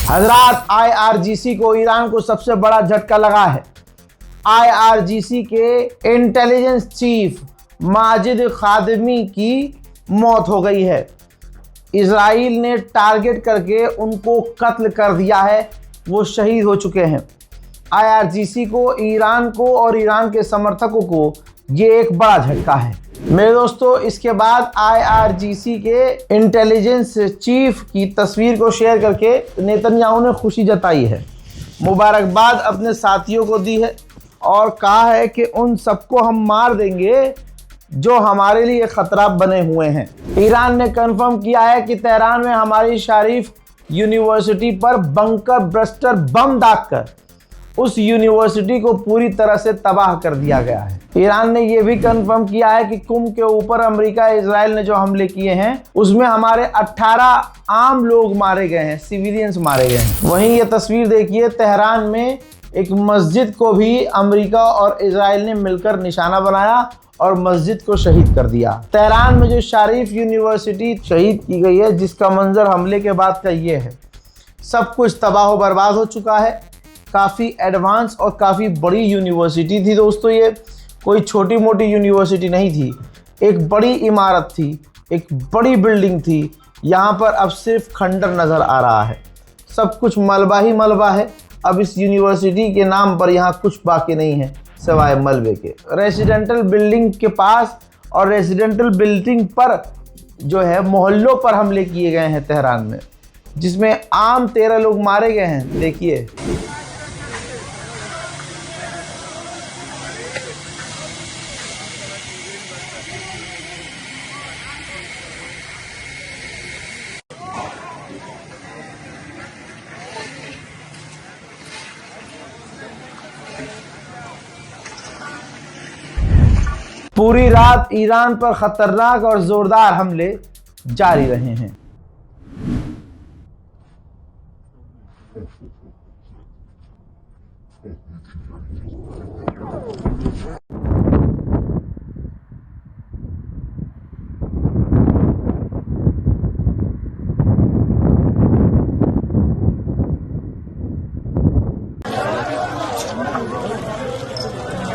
हजरात, IRGC को Iran को सबसे बड़ा झटका लगा है। IRGC के इंटेलिजेंस चीफ माजिद खादिमी की मौत हो गई है। इजराइल ने टारगेट करके उनको कत्ल कर दिया है, वो शहीद हो चुके हैं। IRGC को, ईरान को और ईरान के समर्थकों को ये एक बड़ा झटका है। मेरे दोस्तों, इसके बाद IRGC के इंटेलिजेंस चीफ की तस्वीर को शेयर करके नेतन्याहू ने खुशी जताई है, मुबारकबाद अपने साथियों को दी है और कहा है कि उन सबको हम मार देंगे जो हमारे लिए खतरा बने हुए हैं। ईरान ने कंफर्म किया है कि तेहरान में हमारी शरीफ यूनिवर्सिटी पर बंकर बस्टर बम दागकर उस यूनिवर्सिटी को पूरी तरह से तबाह कर दिया गया है। ईरान ने यह भी कंफर्म किया है कि कुम के ऊपर अमेरिका इजराइल ने जो हमले किए हैं उसमें हमारे 18 आम लोग मारे गए हैं, सिविलियंस मारे गए हैं। वहीं ये तस्वीर देखिए, तेहरान में एक मस्जिद को भी अमेरिका और इजराइल ने मिलकर निशाना बनाया और मस्जिद को शहीद कर दिया। तेहरान में जो शरीफ यूनिवर्सिटी शहीद की गई है, जिसका मंजर हमले के बाद का ये है। सब कुछ तबाह बर्बाद हो चुका है। काफ़ी एडवांस और काफ़ी बड़ी यूनिवर्सिटी थी दोस्तों, ये कोई छोटी मोटी यूनिवर्सिटी नहीं थी, एक बड़ी इमारत थी, एक बड़ी बिल्डिंग थी। यहाँ पर अब सिर्फ खंडर नज़र आ रहा है, सब कुछ मलबा ही मलबा है। अब इस यूनिवर्सिटी के नाम पर यहाँ कुछ बाकी नहीं है सिवाय मलबे के। रेजिडेंटल बिल्डिंग के पास और रेजिडेंटल बिल्डिंग पर जो है मोहल्लों पर हमले किए गए हैं तेहरान में, जिसमें आम 13 लोग मारे गए हैं। देखिए, पूरी रात ईरान पर खतरनाक और जोरदार हमले जारी रहे हैं।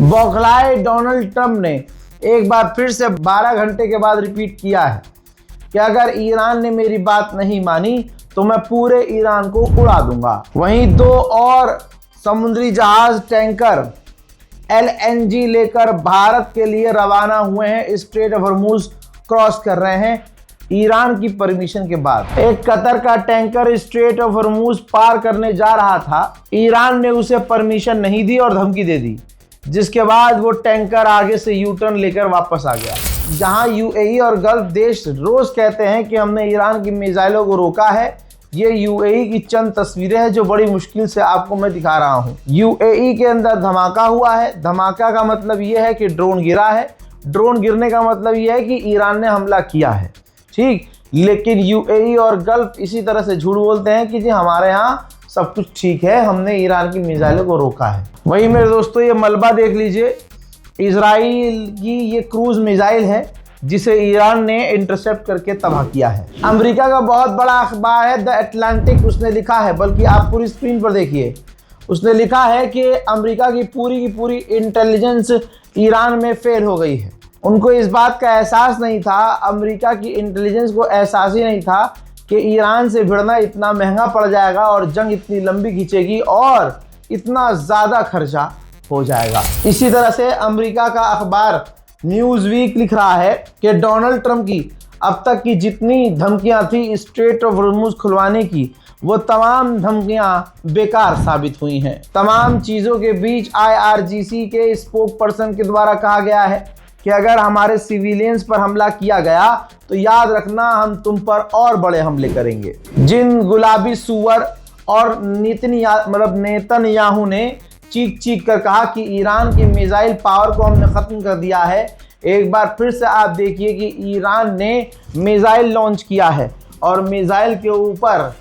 बौखलाए डोनाल्ड ट्रंप ने एक बार फिर से 12 घंटे के बाद रिपीट किया है कि अगर ईरान ने मेरी बात नहीं मानी तो मैं पूरे ईरान को उड़ा दूंगा। वहीं 2 और समुद्री जहाज टैंकर LNG लेकर भारत के लिए रवाना हुए हैं। स्ट्रेट ऑफ हॉर्मुज क्रॉस कर रहे हैं ईरान की परमिशन के बाद। एक कतर का टैंकर स्ट्रेट ऑफ हॉर्मुज पार करने जा रहा था, ईरान ने उसे परमिशन नहीं दी और धमकी दे दी, जिसके बाद वो टैंकर आगे से यू टर्न लेकर वापस आ गया। जहां UAE और गल्फ देश रोज कहते हैं कि हमने ईरान की मिसाइलों को रोका है, ये UAE की चंद तस्वीरें हैं जो बड़ी मुश्किल से आपको मैं दिखा रहा हूं। UAE के अंदर धमाका हुआ है। धमाका का मतलब ये है कि ड्रोन गिरा है। ड्रोन गिरने का मतलब ये है कि ईरान ने हमला किया है, ठीक। लेकिन UAE और गल्फ इसी तरह से झूठ बोलते हैं कि जी हमारे यहाँ सब कुछ ठीक है, हमने ईरान की मिसाइलों को रोका है। वहीं मेरे दोस्तों, ये मलबा देख लीजिए, इजराइल की ये क्रूज मिसाइल है जिसे ईरान ने इंटरसेप्ट करके तबाह किया है। अमेरिका का बहुत बड़ा अखबार है द अटलांटिक, उसने लिखा है, बल्कि आप पूरी स्क्रीन पर देखिए, उसने लिखा है कि अमेरिका की पूरी इंटेलिजेंस ईरान में फेल हो गई है। उनको इस बात का एहसास नहीं था, अमेरिका की इंटेलिजेंस को एहसास ही नहीं था कि ईरान से भिड़ना इतना महंगा पड़ जाएगा और जंग इतनी लंबी खींचेगी और इतना ज़्यादा खर्चा हो जाएगा। इसी तरह से अमेरिका का अखबार न्यूज़ वीक लिख रहा है कि डोनाल्ड ट्रंप की अब तक की जितनी धमकियां थी स्ट्रेट ऑफ हॉर्मुज खुलवाने की, वो तमाम धमकियां बेकार साबित हुई हैं। तमाम चीज़ों के बीच IRGC के स्पोक पर्सन के द्वारा कहा गया है कि अगर हमारे सिविलियंस पर हमला किया गया तो याद रखना हम तुम पर और बड़े हमले करेंगे। जिन गुलाबी सुअर और नेतन्याहू ने चीख चीख कर कहा कि ईरान की मिसाइल पावर को हमने ख़त्म कर दिया है। एक बार फिर से आप देखिए कि ईरान ने मिसाइल लॉन्च किया है और मिसाइल के ऊपर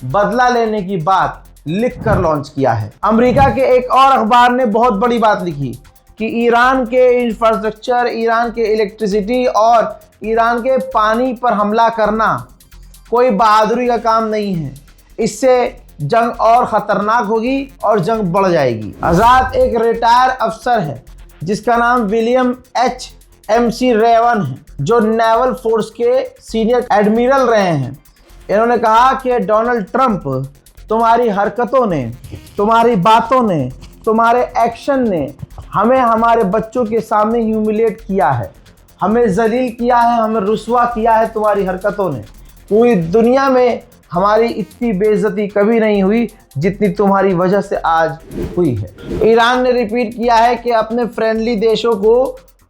बदला लेने की बात लिख कर लॉन्च किया है। अमेरिका के एक और अखबार ने बहुत बड़ी बात लिखी कि ईरान के इंफ्रास्ट्रक्चर, ईरान के इलेक्ट्रिसिटी और ईरान के पानी पर हमला करना कोई बहादुरी का काम नहीं है। इससे जंग और ख़तरनाक होगी और जंग बढ़ जाएगी। आज़ाद एक रिटायर अफसर है जिसका नाम विलियम HMC रेवन है, जो नेवल फोर्स के सीनियर एडमिरल रहे हैं। इन्होंने कहा कि डोनाल्ड ट्रंप, तुम्हारी हरकतों ने, तुम्हारी बातों ने, तुम्हारे एक्शन ने हमें हमारे बच्चों के सामने ह्यूमिलेट किया है, हमें जलील किया है, हमें रुस्वा किया है तुम्हारी हरकतों ने। पूरी दुनिया में हमारी इतनी बेइज्जती कभी नहीं हुई जितनी तुम्हारी वजह से आज हुई है। ईरान ने रिपीट किया है कि अपने फ्रेंडली देशों को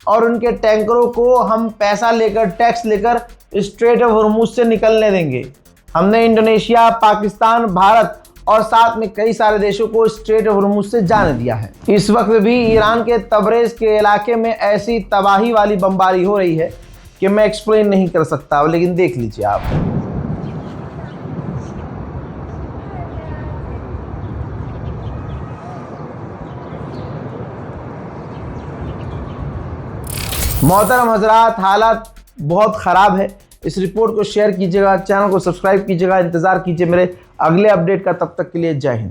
और उनके टैंकरों को हम पैसा लेकर, टैक्स लेकर स्ट्रेट ऑफ हॉर्मुज से निकलने देंगे। हमने इंडोनेशिया, पाकिस्तान, भारत और साथ में कई सारे देशों को स्ट्रेट ऑफ हॉर्मुज से जाने दिया है। इस वक्त भी ईरान के तबरेज़ के इलाके में ऐसी तबाही वाली बमबारी हो रही है कि मैं एक्सप्लेन नहीं कर सकता, लेकिन देख लीजिए आप। मोहतरम हजरात, हालात बहुत ख़राब है। इस रिपोर्ट को शेयर कीजिएगा, चैनल को सब्सक्राइब कीजिएगा, इंतज़ार कीजिए मेरे अगले अपडेट का। तब तक के लिए जय हिंद।